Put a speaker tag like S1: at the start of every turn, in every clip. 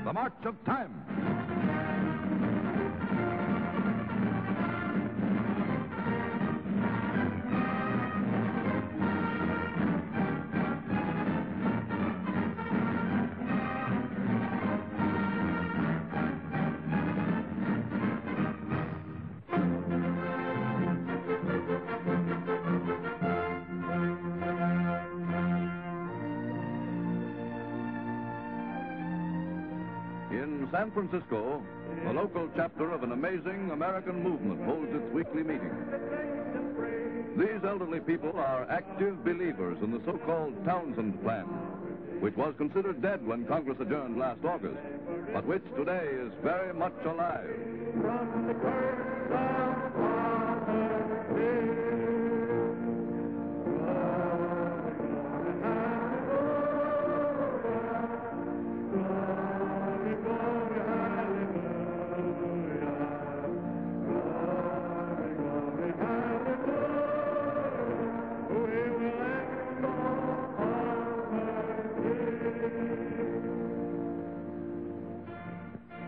S1: the march of time. In San Francisco, the local chapter of an amazing American movement holds its weekly meeting. These elderly people are active believers in the so-called Townsend Plan, which was considered dead when Congress adjourned last August, but which today is very much alive.
S2: From the curse of poverty.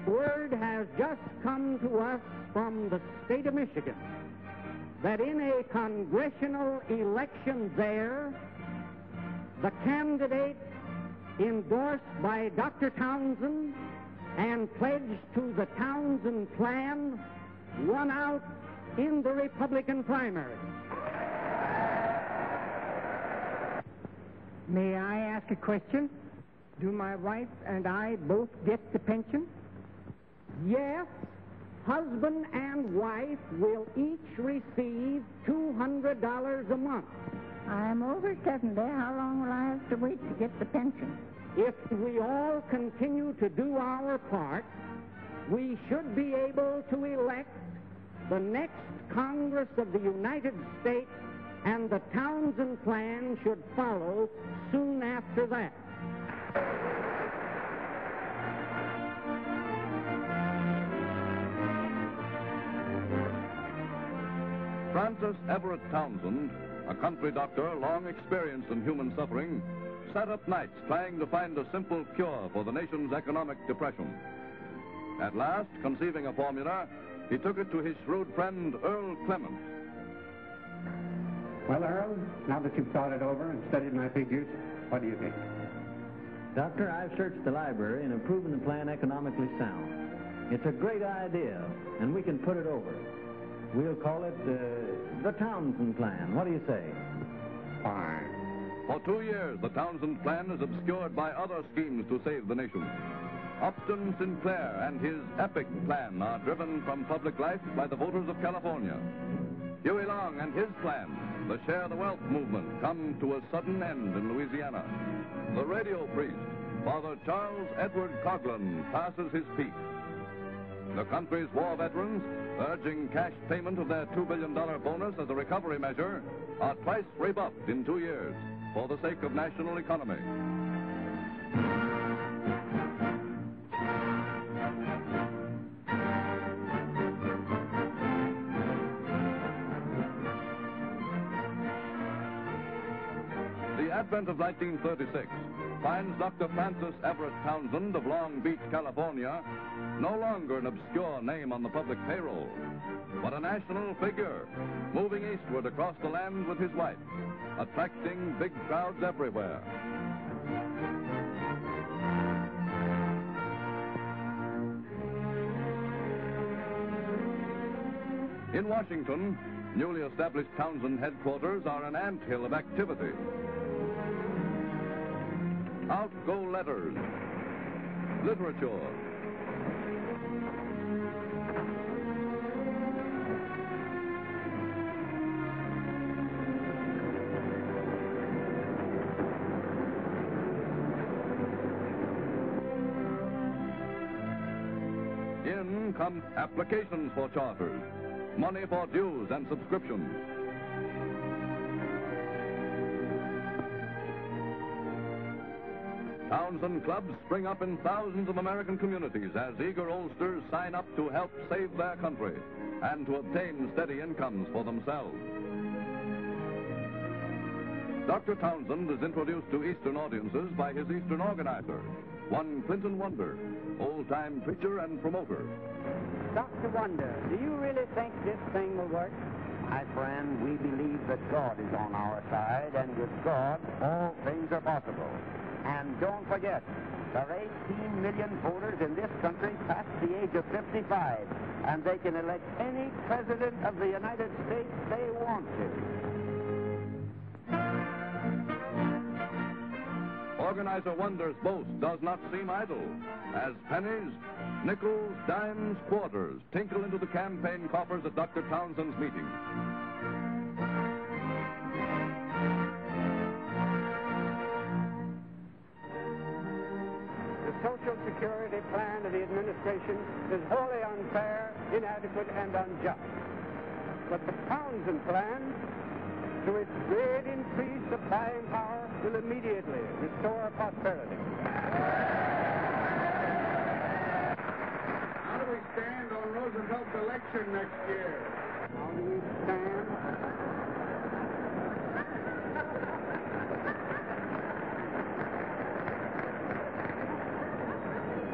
S3: Word has just come to us from the state of Michigan that in a congressional election there, the candidate endorsed by Dr. Townsend and pledged to the Townsend Plan won out in the Republican primary.
S4: May I ask a question? Do my wife and I both get the pension?
S3: Yes, husband and wife will each receive $200 a month.
S5: I'm over 70. How long will I have to wait to get the pension?
S3: If we all continue to do our part, we should be able to elect the next Congress of the United States, and the Townsend Plan should follow soon after that.
S1: Francis Everett Townsend, a country doctor long experienced in human suffering, sat up nights trying to find a simple cure for the nation's economic depression. At last, conceiving a formula, he took it to his shrewd friend, Earl Clemens.
S6: Well, Earl, now that you've thought it over and studied my figures, what do you think?
S7: Doctor, I've searched the library and have proven the plan economically sound. It's a great idea, and we can put it over. We'll call it the Townsend Plan. What do you say?
S6: Fine.
S1: For 2 years, the Townsend Plan is obscured by other schemes to save the nation. Upton Sinclair and his epic plan are driven from public life by the voters of California. Huey Long and his plan, the Share the Wealth movement, come to a sudden end in Louisiana. The radio priest, Father Charles Edward Coughlin, passes his peak. The country's war veterans, urging cash payment of their $2 billion bonus as a recovery measure, are twice rebuffed in 2 years for the sake of national economy. The advent of 1936 finds Dr. Francis Everett Townsend of Long Beach, California, no longer an obscure name on the public payroll, but a national figure, moving eastward across the land with his wife, attracting big crowds everywhere. In Washington, newly established Townsend headquarters are an anthill of activity. Out go letters, literature, in come applications for charters, money for dues and subscriptions. Townsend clubs spring up in thousands of American communities as eager oldsters sign up to help save their country and to obtain steady incomes for themselves. Dr. Townsend is introduced to Eastern audiences by his Eastern organizer, one Clinton Wonder, old-time preacher and promoter.
S3: Dr. Wonder, do you really think this thing will work?
S8: My friend, we believe that God is on our side, and with God, all things are possible. And don't forget, there are 18 million voters in this country past the age of 55, and they can elect any president of the United States they want to.
S1: Organizer Wonder's boast does not seem idle, as pennies, nickels, dimes, quarters tinkle into the campaign coffers at Dr. Townsend's meetings.
S3: The Social Security plan of the administration is wholly unfair, inadequate, and unjust. But the Townsend plan, through its great increase of buying power, will immediately restore prosperity.
S2: How do we stand on Roosevelt's election next year?
S3: How do we stand?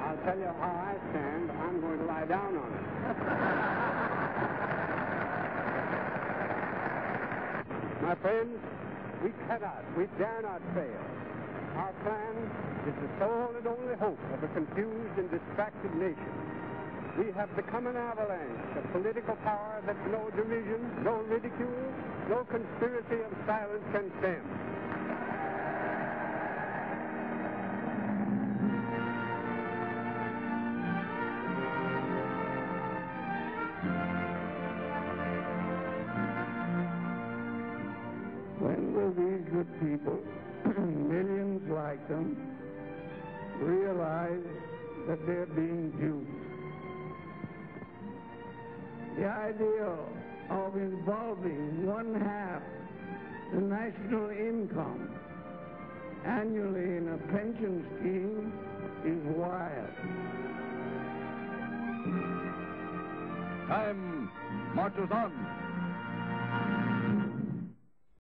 S3: I'll tell you how I stand. I'm going to lie down on it. My friends, we cannot, we dare not fail. Our plan is the sole and only hope of a confused and distracted nation. We have become an avalanche of political power that no derision, no ridicule, no conspiracy of silence can stem.
S2: When will these good people, millions like them, realize that they're being duped? The idea of involving 1/2 the national income annually in a pension scheme is wild.
S1: Time marches on.